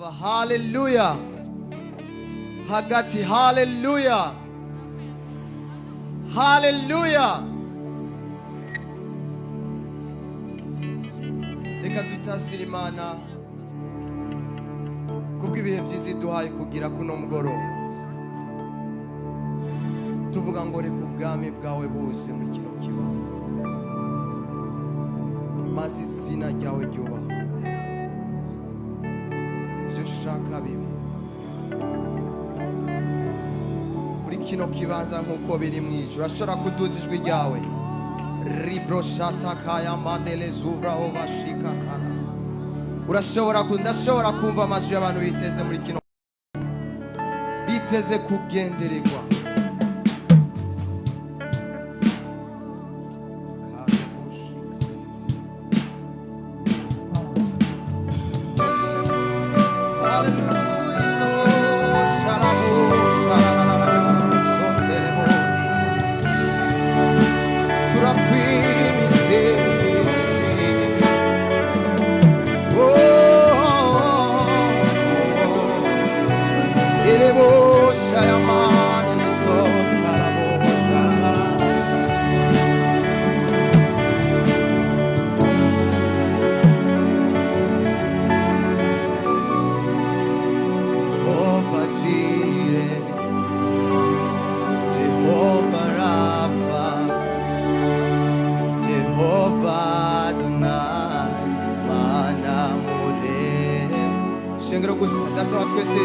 Hallelujah. Hagati. Hallelujah. Hallelujah. Reka dutasira Imana kubw'ibihe byiza iduhaye kugira kuno mugoroba. Tuvuga ngo reka ubwami bwawe buze muri kino kibanza, maze izina ryawe ryubahwe, ibyo ushaka bibi muri kino kibanza nk'uko biri mu ijuru. Urashobora kuduza ijwi ryawe. Ribro shatakaya mandele zuvra ovashikatana. Ndashobora kumva amajwi y'abantu biteze muri kino, biteze kugendererwa. Shengero gusa data wa twese.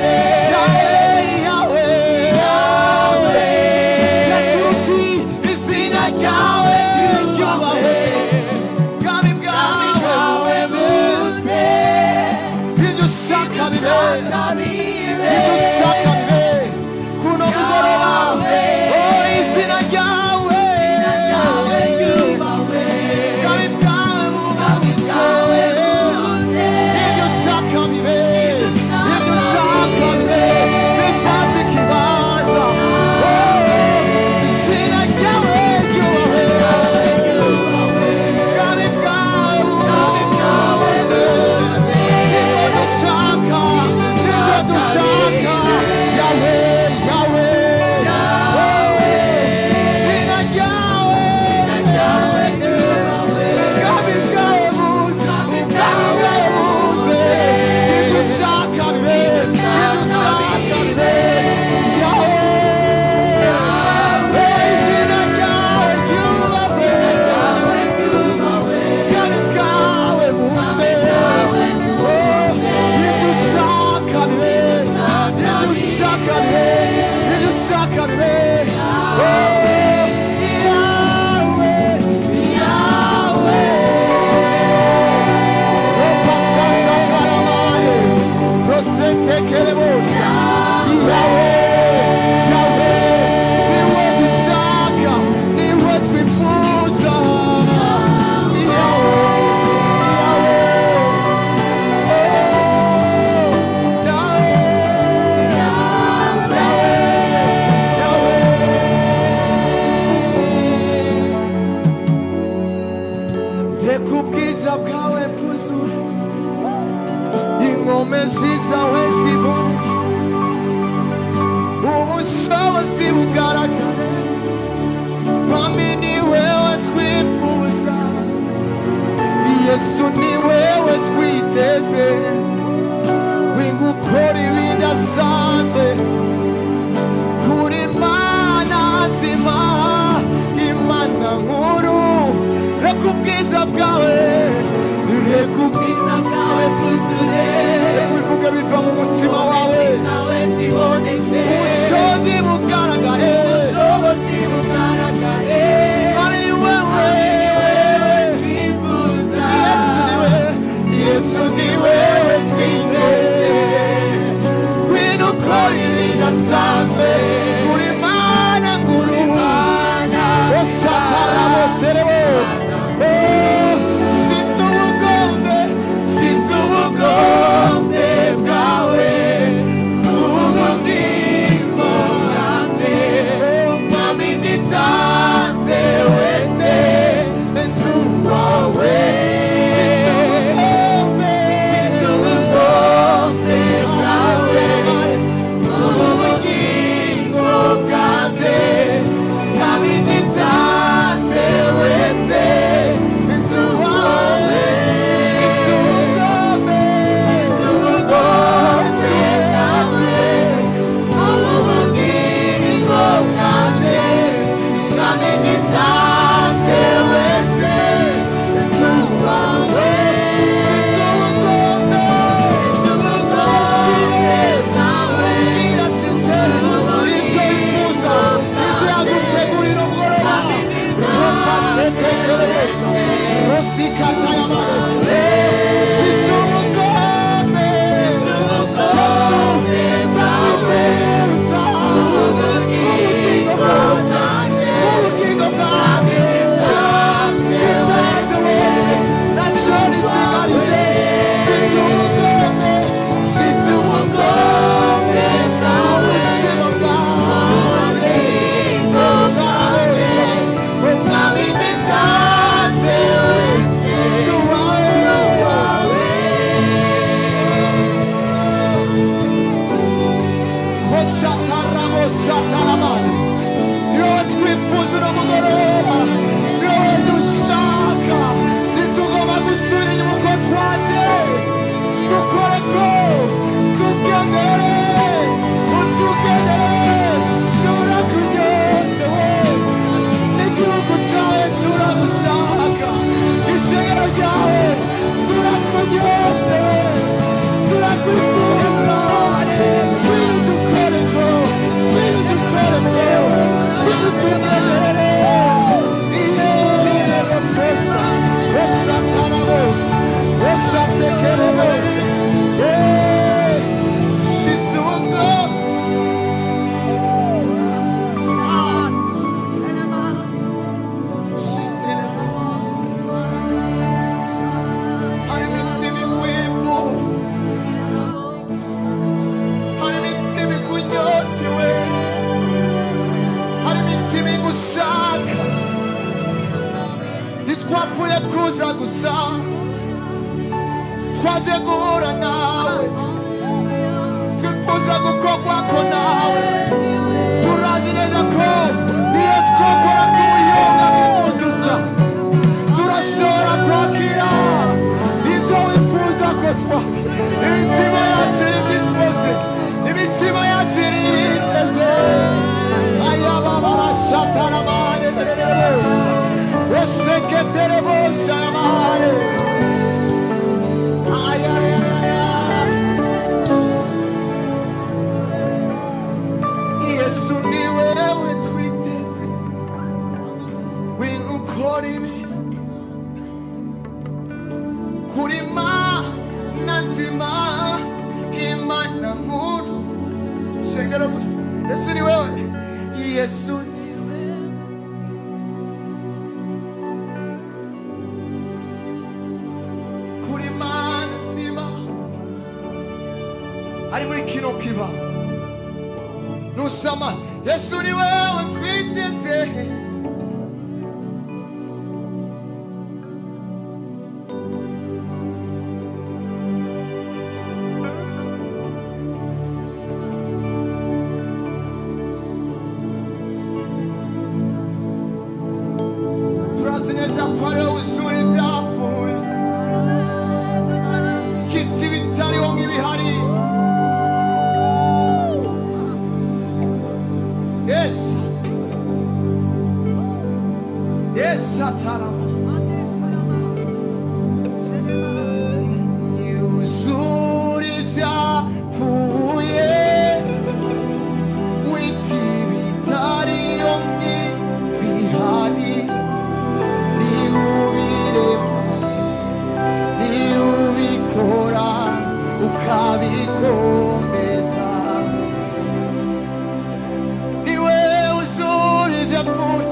Shaka Yesu ni wewe twiteze wingukora ibidasanzwe kuri Mana nzima Imana nkuru reka ubwiza bwawe bwuzure reka bivuge biva mu mutima wawe ubushobozi bugaragare Yesu ni wewe twiteze ngwino ukora ibidasanzwe kuri Mana nkuru osatara boserewe size ubugombe bwawe ubuzima bwanjye mwami nditanze wese nzu wawe turagushaka ntitwapfuye kuza gusa twaje guhura nawe twifuza gukorwako nawe turazi neza ko niyo twakora ku buyonga bw'ikuzuza turashobora kwakira ibyo wifuza ko twakira imitima yacu iri dispose imitima yacu iri yiteze ayabababashatana mane tererebosha oseketerebosha mane Yesu ni wewe twiteze winu ukora ibintu kuri Mana nzima Imana nkuru shengero gusa Yesu ni wewe Yesu kuri Mana nzima ari muri kino kibanza nusama Yesu ni wewe twiteze turazi neza ko ari wowe uzura ibyapfuye kitsi bitariho nk'ibihari Yes, Satarama. Yuzuri vyavuye witi bitariho nk'ibihari ni ubikora ukabikomeza niwe uzuri vyavuye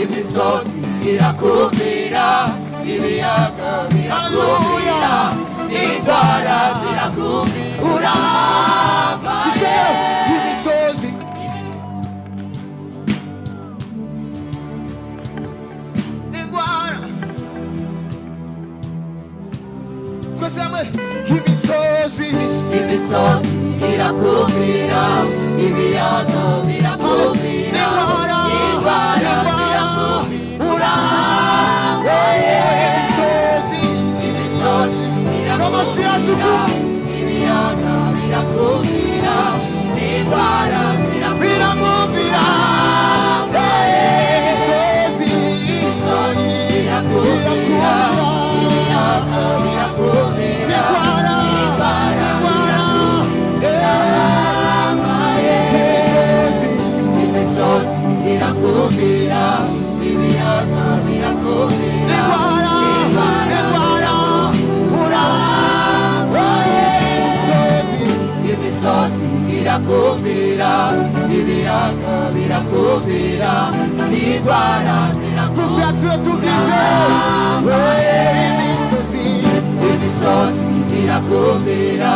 Imisozi irakubwira ibiyaga birakubwira indwara zirakubwira uramba imisozi zirakumvira, ibiyaga birakumvira, indwara zirakumvira, imisozi irakumvira, ibiyaga birakumvira, indwara zirakumvira, imisozi irakumvira, ibiyaga birakumvira, indwara imisozi irakumvira, ibiyaga birakumvira, imisozi irakumvira, ibiyaga birakumvira, indwara zirakumvira, imisozi irakumvira,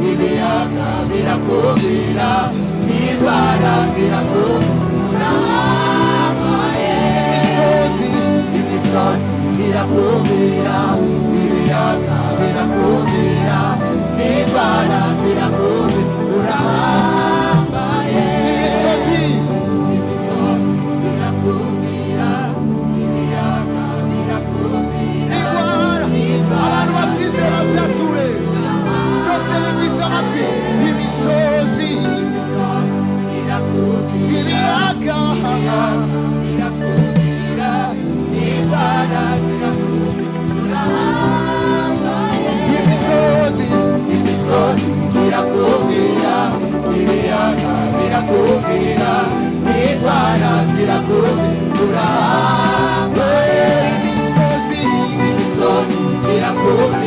ibiyaga birakumvira, indwara zirakumvira, imisozi irakumvira, ibiyaga birakumvira, indwara zirakumvira, imisozi irakumvira, ibiyaga birakumvira, abantu babyizera byature byose bifise amatwi, imisozi ibiyaga birakumvira, indwara zirakumvira, imisozi irakumvira, ibiyaga birakumvira, indwara zirakumvira, imisozi irakumvira.